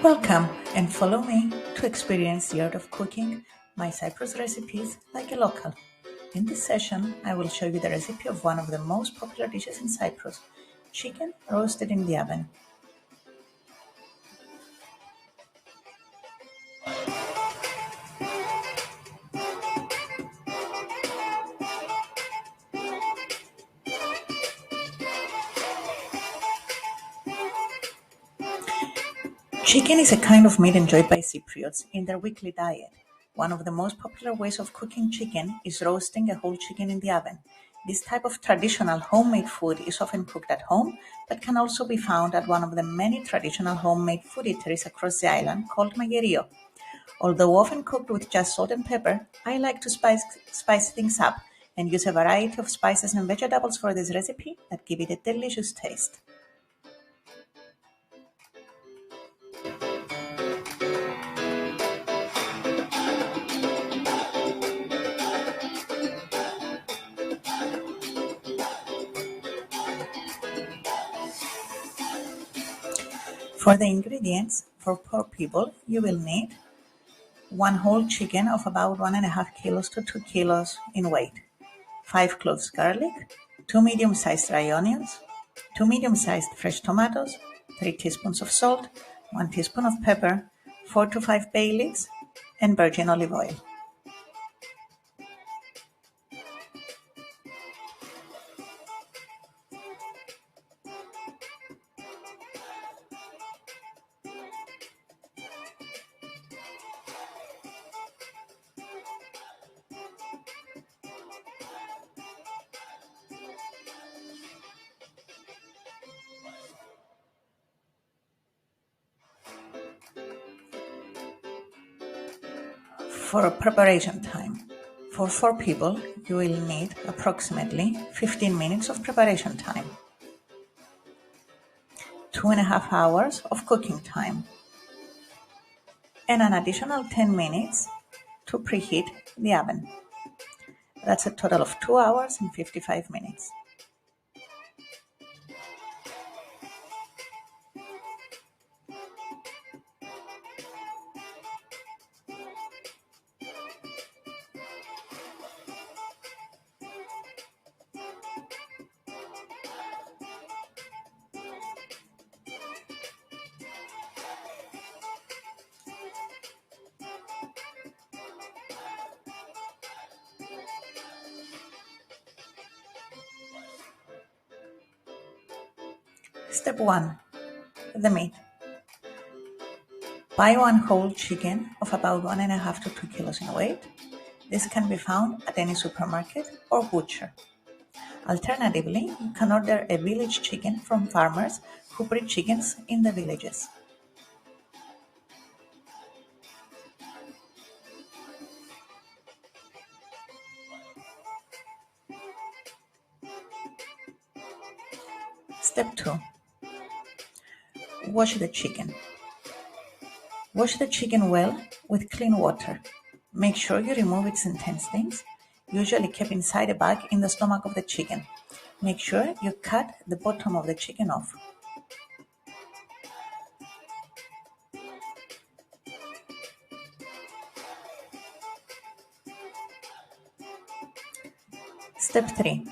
Welcome and follow me to experience the art of cooking my Cyprus recipes like a local. In this session, I will show you the recipe of one of the most popular dishes in Cyprus, chicken roasted in the oven. Chicken is a kind of meat enjoyed by Cypriots in their weekly diet. One of the most popular ways of cooking chicken is roasting a whole chicken in the oven. This type of traditional homemade food is often cooked at home, but can also be found at one of the many traditional homemade food eateries across the island called Magherio. Although often cooked with just salt and pepper, I like to spice things up and use a variety of spices and vegetables for this recipe that give it a delicious taste. For the ingredients, for 4 people, you will need 1 whole chicken of about 1.5 kilos to 2 kilos in weight, 5 cloves garlic, 2 medium-sized dry onions, 2 medium-sized fresh tomatoes, 3 teaspoons of salt, 1 teaspoon of pepper, 4 to 5 bay leaves, and virgin olive oil. For preparation time. For 4 people, you will need approximately 15 minutes of preparation time, 2.5 hours of cooking time, and an additional 10 minutes to preheat the oven. That's a total of 2 hours and 55 minutes. Step 1. The meat. Buy 1 whole chicken of about 1.5 to 2 kilos in weight. This can be found at any supermarket or butcher. Alternatively, you can order a village chicken from farmers who breed chickens in the villages. Step 2. Wash the chicken. Wash the chicken well with clean water. Make sure you remove its intestines, usually kept inside a bag in the stomach of the chicken. Make sure you cut the bottom of the chicken off. Step 3.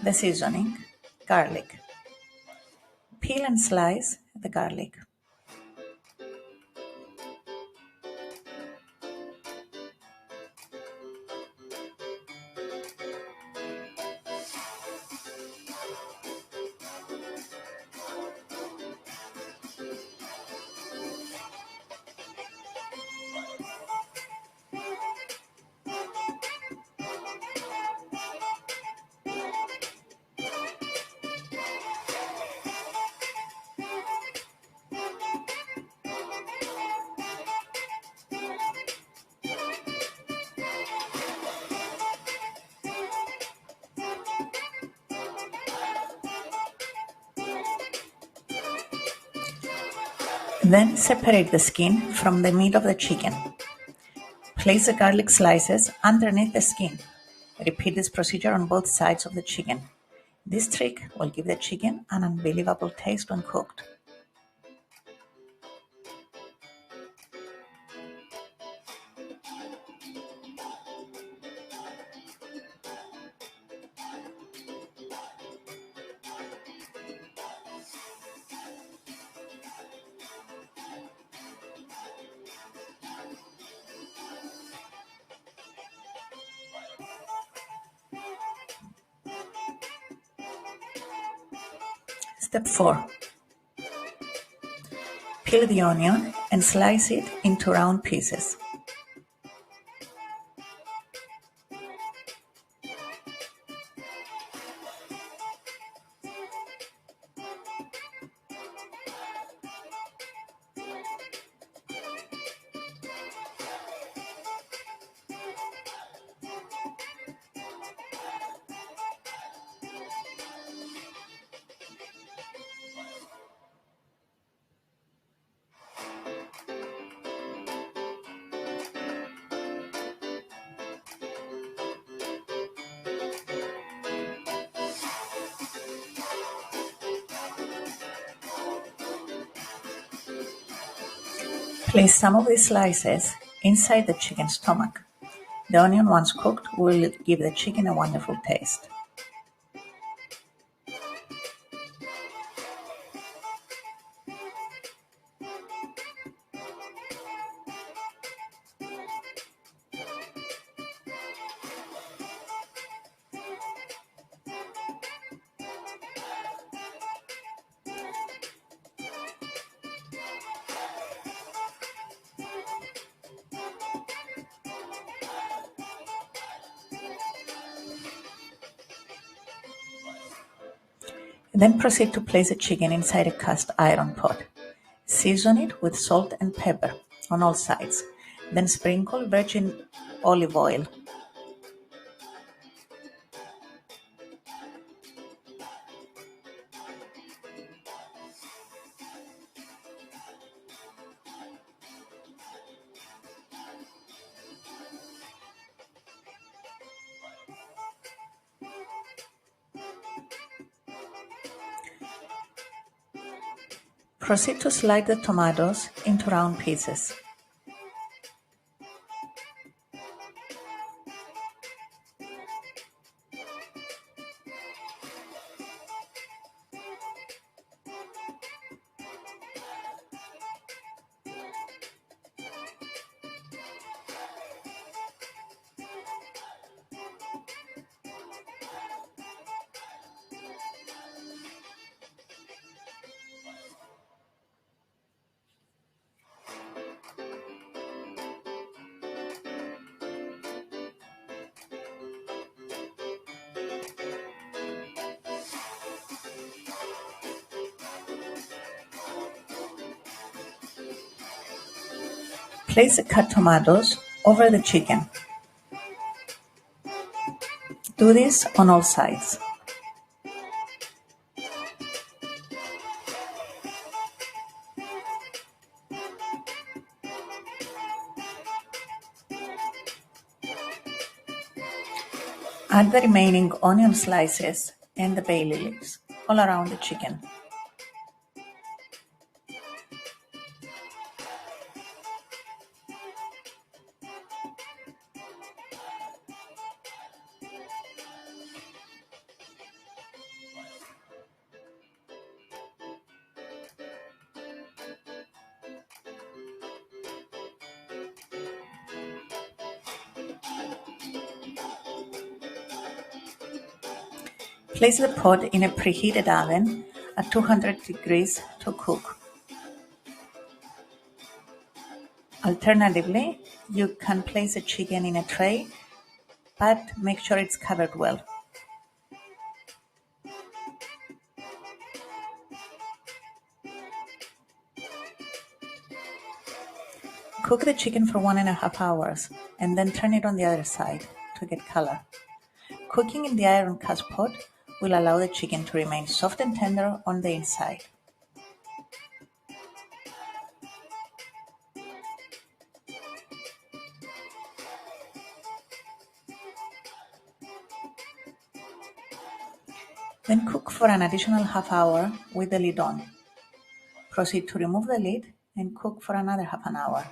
The seasoning. Garlic. Peel and slice the garlic. Then separate the skin from the meat of the chicken. Place the garlic slices underneath the skin. Repeat this procedure on both sides of the chicken. This trick will give the chicken an unbelievable taste when cooked. Step 4. Peel the onion and slice it into round pieces. Place some of these slices inside the chicken's stomach. The onion, once cooked, will give the chicken a wonderful taste. Then proceed to place the chicken inside a cast iron pot. Season it with salt and pepper on all sides. Then sprinkle virgin olive oil. Proceed to slide the tomatoes into round pieces. Place the cut tomatoes over the chicken. Do this on all sides. Add the remaining onion slices and the bay leaves all around the chicken. Place the pot in a preheated oven at 200 degrees to cook. Alternatively, you can place the chicken in a tray, but make sure it's covered well. Cook the chicken for 1.5 hours and then turn it on the other side to get color. Cooking in the iron cast pot will allow the chicken to remain soft and tender on the inside. Then cook for an additional half hour with the lid on. Proceed to remove the lid and cook for another half an hour.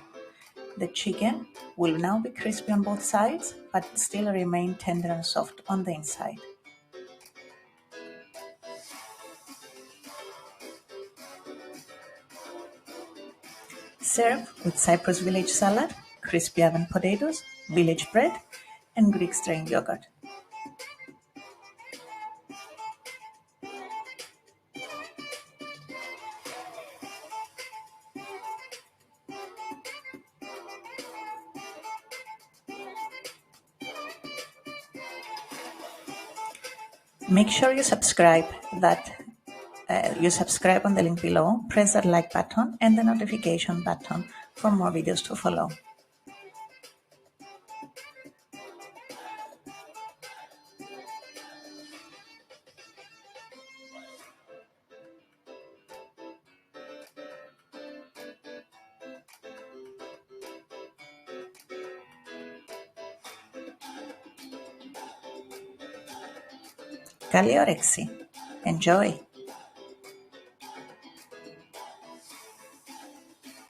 The chicken will now be crispy on both sides, but still remain tender and soft on the inside. Serve with Cyprus village salad, crispy oven potatoes, village bread, and Greek strained yogurt. Make sure you subscribe on the link below, press that like button and the notification button for more videos to follow. Καλή όρεξη. Enjoy!